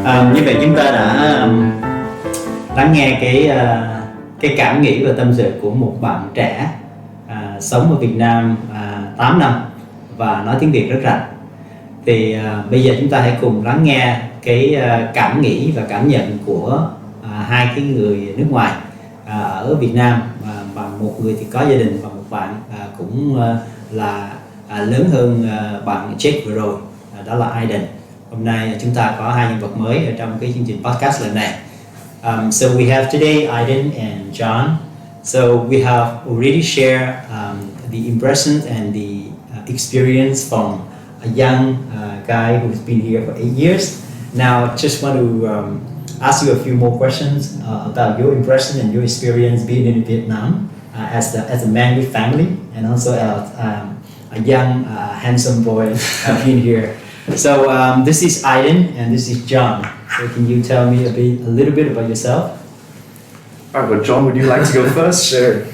Như vậy chúng ta đã lắng nghe cái cảm nghĩ và tâm sự của một bạn trẻ sống ở Việt Nam 8 năm và nói tiếng Việt rất rành. Thì bây giờ chúng ta hãy cùng lắng nghe cái cảm nghĩ và cảm nhận của hai cái người nước ngoài ở Việt Nam, và một người thì có gia đình và một bạn cũng là lớn hơn bạn Jake vừa rồi, đó là Aiden. Hôm nay chúng ta có hai nhân vật mới ở trong cái chương trình podcast lần này. So we have today Aiden and John. So we have already shared the impressions and the experience from a young guy who's been here for 8 years. Now, just want to ask you a few more questions about your impression and your experience being in Vietnam as a man with family, and also as a young, handsome boy being here. So this is Aiden and this is John. So can you tell me a little bit about yourself? All right, well, John, would you like to go first? Sure.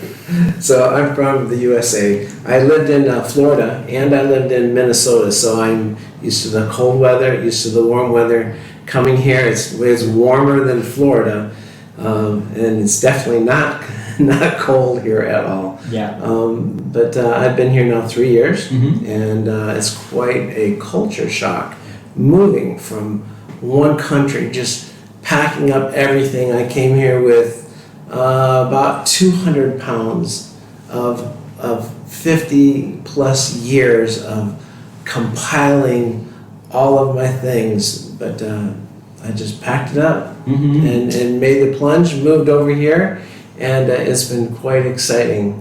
So I'm from the USA. I lived in Florida and I lived in Minnesota, so I'm used to the cold weather, used to the warm weather. Coming here, it's warmer than Florida, and it's definitely not cold here at all. Yeah. But I've been here now 3 years, Mm-hmm. and it's quite a culture shock moving from one country, just packing up everything. I came here with about 200 pounds of 50 plus years of compiling all of my things, but I just packed it up and made the plunge, moved over here, and it's been quite exciting.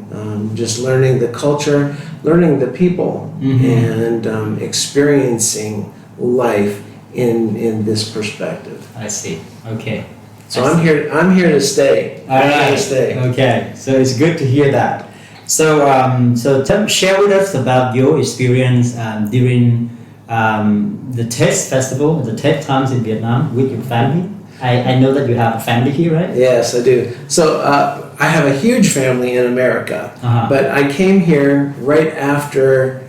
Just learning the culture, learning the people, and experiencing life in this perspective. I see. Okay. So I'm here to stay. All I'm here right. to stay. Okay. So it's good to hear that. So share with us about your experience during the Tết festival, the Tết times in Vietnam with your family. I know that you have a family here, right? Yes, I do. So I have a huge family in America, but I came here right after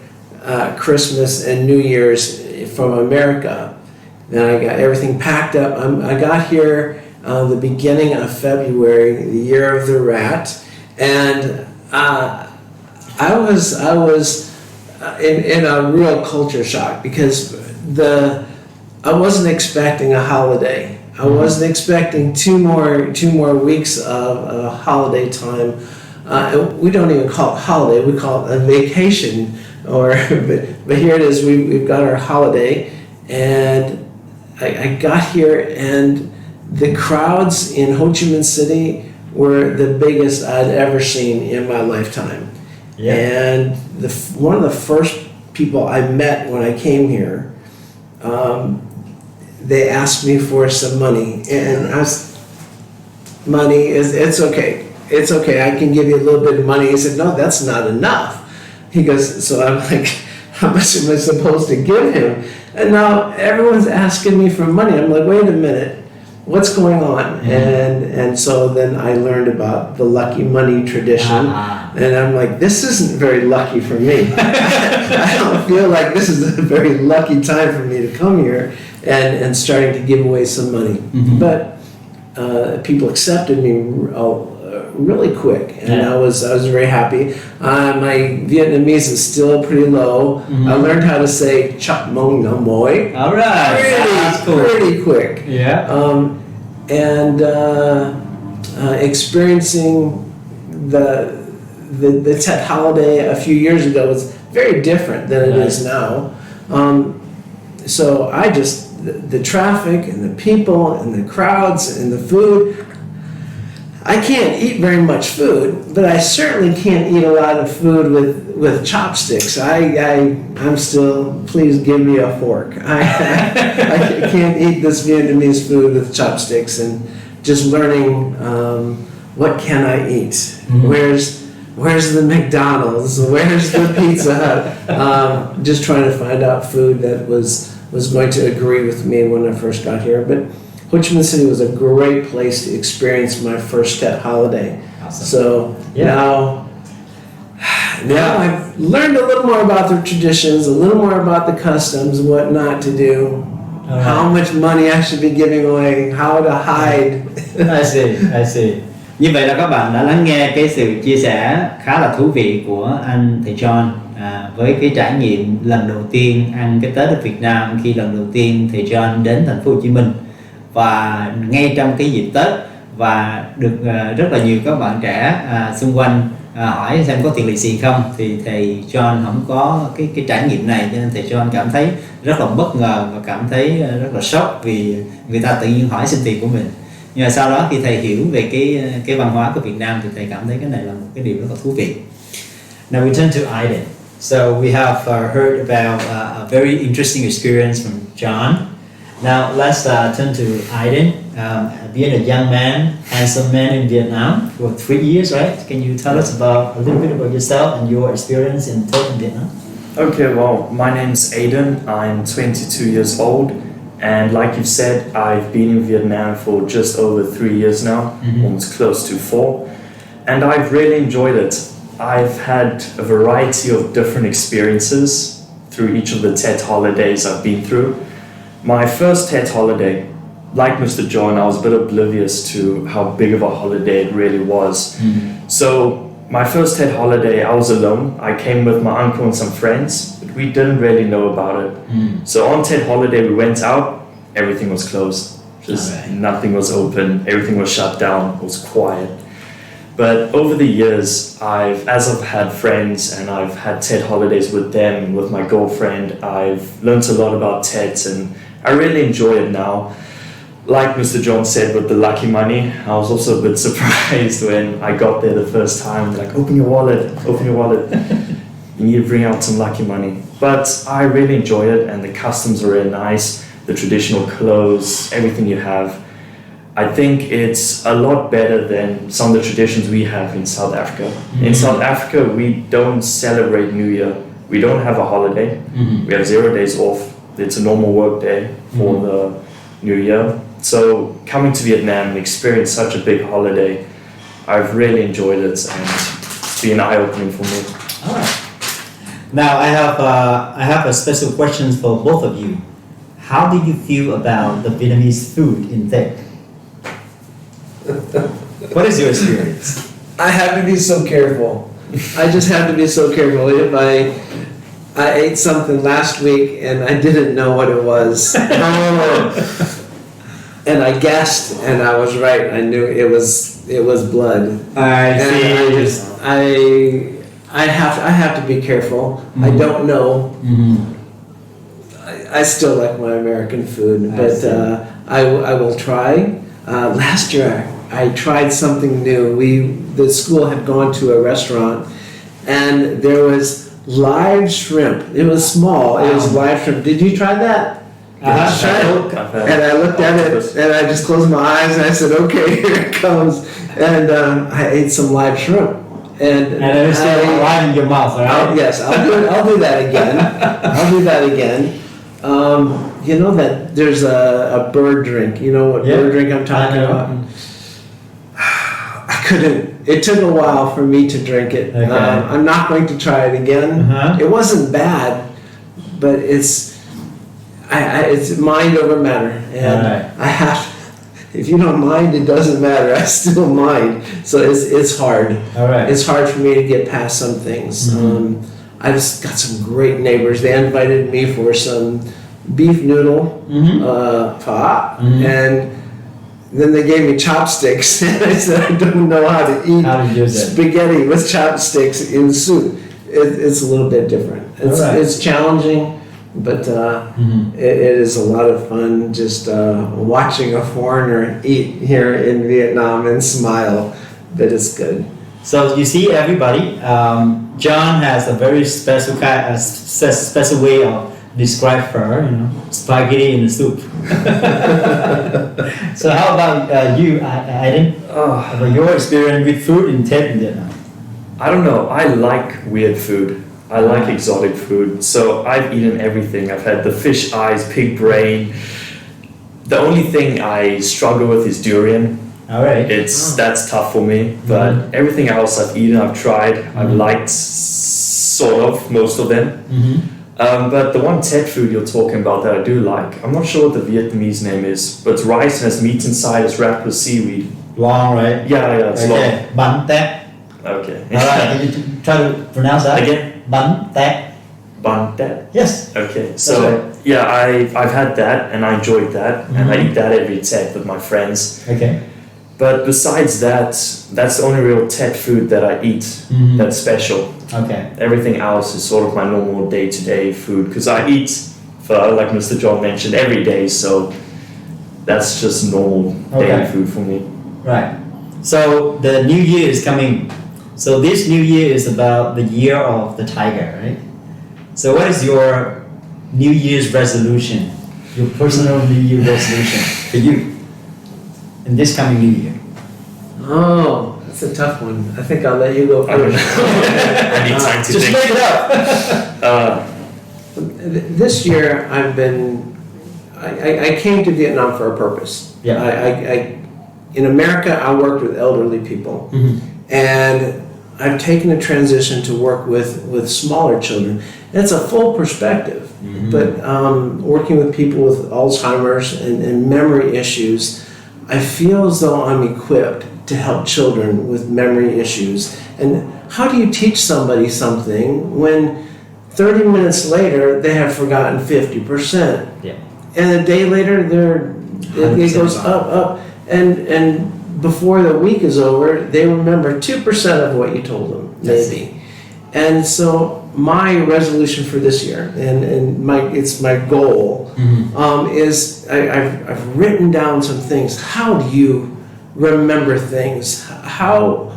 Christmas and New Year's from America. Then I got everything packed up. I got here the beginning of February, the year of the rat, and I was in a real culture shock because I wasn't expecting a holiday. I wasn't expecting two more weeks of holiday time. We don't even call it holiday. We call it a vacation. But here it is. We've got our holiday, and I got here, and the crowds in Ho Chi Minh City were the biggest I'd ever seen in my lifetime. Yeah. And one of the first people I met when I came here, they asked me for some money, and it's okay. It's okay. I can give you a little bit of money. He said, no, that's not enough. He goes, so I'm like, how much am I supposed to give him? And now everyone's asking me for money. I'm like, wait a minute, what's going on? And so then I learned about the lucky money tradition, and I'm like, this isn't very lucky for me. I don't feel like this is a very lucky time for me to come here and starting to give away some money. But people accepted me really quick, and I was very happy. My Vietnamese is still pretty low. I learned how to say "chop mong no moi." All right. Pretty quick. Yeah. And experiencing the Tet holiday a few years ago was very different than it is now. So the traffic and the people and the crowds and the food. I can't eat very much food, but I certainly can't eat a lot of food with chopsticks. I'm still, please give me a fork. I can't eat this Vietnamese food with chopsticks, and just learning what can I eat? Where's the McDonald's? Where's the Pizza Hut? Just trying to find out food that was going to agree with me when I first got here. But Ho Chi Minh City was a great place to experience my first Tet holiday. Awesome. So now I've learned a little more about the traditions, a little more about the customs, what not to do. how much money I should be giving away, how to hide. I see. Như vậy là các bạn đã lắng nghe cái sự chia sẻ khá là thú vị của anh thầy John với cái trải nghiệm lần đầu tiên ăn cái Tết ở Việt Nam khi lần đầu tiên thầy John đến thành phố Hồ Chí Minh, và ngay trong cái dịp Tết, và được rất là nhiều các bạn trẻ xung quanh hỏi xem có tiền lì xì không, thì thầy John không có cái trải nghiệm này, cho nên thầy John cảm thấy rất là bất ngờ và cảm thấy rất là sốc vì người ta tự nhiên hỏi xin tiền của mình. Nhưng mà sau đó khi thầy hiểu về cái văn hóa của Việt Nam thì thầy cảm thấy cái này là một cái điều rất là thú vị. Now we turn to Aiden. So we have heard about a very interesting experience from John. Now let's turn to Aiden. Being a young man, handsome man in Vietnam for 3 years, right? Can you tell us about a little bit about yourself and your experience in Vietnam? Okay, well, my name's Aiden. I'm 22 years old. And like you've said, I've been in Vietnam for just over 3 years now, almost close to 4. And I've really enjoyed it. I've had a variety of different experiences through each of the TED holidays I've been through. My first TED holiday, like Mr. John, I was a bit oblivious to how big of a holiday it really was. So my first TED holiday, I was alone. I came with my uncle and some friends, but we didn't really know about it. So on TED holiday, we went out, everything was closed. Just nothing was open, everything was shut down, it was quiet. But over the years, as I've had friends and I've had TED holidays with them, with my girlfriend, I've learned a lot about TEDs and I really enjoy it now. Like Mr. John said with the lucky money, I was also a bit surprised when I got there the first time. Like, open your wallet. You need to bring out some lucky money. But I really enjoy it and the customs are really nice. The traditional clothes, everything you have. I think it's a lot better than some of the traditions we have in South Africa. In South Africa, we don't celebrate New Year. We don't have a holiday. We have 0 days off. It's a normal work day for the New Year. So coming to Vietnam and experience such a big holiday, I've really enjoyed it and it's been eye-opening for me. All right. Now I have a special question for both of you. How do you feel about the Vietnamese food in Tết? What is your experience? I have to be so careful. I just have to be so careful. If I ate something last week and I didn't know what it was, and I guessed and I was right. I knew it was blood. I see. I have to be careful. I don't know. I still like my American food, but I will try. Last year I tried something new. The school had gone to a restaurant and there was live shrimp. It was small. It was live shrimp. Did you try that? And I looked at it and I just closed my eyes and I said, okay, here it comes. And I ate some live shrimp. And it was still alive in your mouth, right? Yes, I'll do that again. You know that there's a bird drink. You know what bird drink I'm talking about? I couldn't. It took a while for me to drink it. Okay. I'm not going to try it again. It wasn't bad, but it's mind over matter, and I have. If you don't mind, it doesn't matter. I still mind. So it's hard. All right. It's hard for me to get past some things. I've got some great neighbors. They invited me for some beef noodle pho, and then they gave me chopsticks. And I said, I don't know how to eat spaghetti with chopsticks in soup. It's a little bit different. It's challenging, but it is a lot of fun just watching a foreigner eat here in Vietnam and smile. But it's good. So you see, everybody, John has a very special way of describe pho, spaghetti in the soup. So how about you, Aiden? About your experience with food in Tết in Vietnam? I don't know. I like weird food. I like exotic food. So I've eaten everything. I've had the fish eyes, pig brain. The only thing I struggle with is durian. All right. That's tough for me. But everything else I've eaten, I've tried. I've liked sort of most of them. But the one Tet food you're talking about that I do like, I'm not sure what the Vietnamese name is, but it's rice and has meat inside, it's wrapped with seaweed. Long, right? Yeah, it's Okay. Bánh tét. long. Okay. Alright, can you try to pronounce that? Again? Bánh tét. Bun Tet. Yes. Okay, so right. yeah, I've had that and I enjoyed that, and I eat that every Tet with my friends. Okay. But besides that, that's the only real Tet food that I eat that's special. Okay. Everything else is sort of my normal day-to-day food because I eat pho, like Mr. John mentioned, every day, so that's just normal daily food for me. Right. So the new year is coming. So this new year is about the year of the tiger, right? So what is your New Year's resolution? Your personal New Year resolution for you in this coming New Year? Oh, that's a tough one. I think I'll let you go I don't first. know. I need time to Just think. make it up. This year, I came to Vietnam for a purpose. Yeah. In America, I worked with elderly people, and I've taken a transition to work with smaller children. And it's a full perspective, but working with people with Alzheimer's and memory issues, I feel as though I'm equipped to help children with memory issues. And how do you teach somebody something when 30 minutes later they have forgotten 50%? Yeah. And a day later it goes up, and before the week is over, they remember 2% of what you told them, maybe. And so my resolution for this year, and it's my goal, is I've written down some things. How do you remember things? How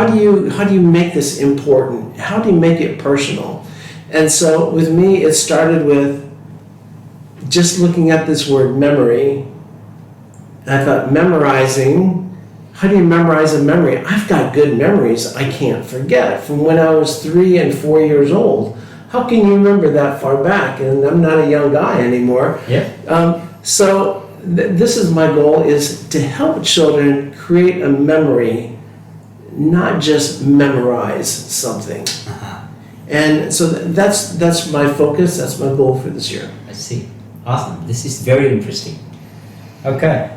do you make this important? How do you make it personal? And so with me, it started with just looking at this word memory. And I thought, memorizing. How do you memorize a memory? I've got good memories I can't forget from when I was 3 and 4 years old. How can you remember that far back? And I'm not a young guy anymore. Yeah. So this is my goal, is to help children create a memory, not just memorize something. And so that's my focus. That's my goal for this year. I see. Awesome. This is very interesting. Okay.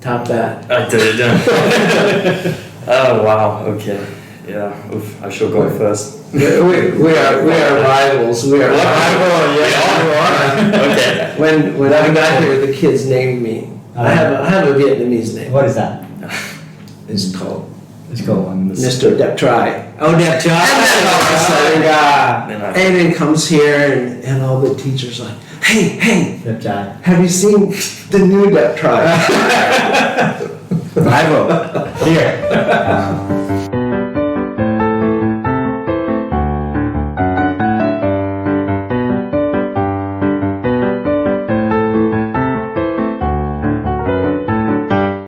Top that. I did it. Oh wow. Okay. Yeah. Oof, I should go first. We are rivals. We are rivals. Yeah. Okay. When I got here, the kids named me. I have a Vietnamese name. What is that? It's called Let's go on this. Mr. Dep Try. Oh, that child. And then comes here, and all the teachers like, hey, That child. have you seen the new Dep Try? Rival. Here.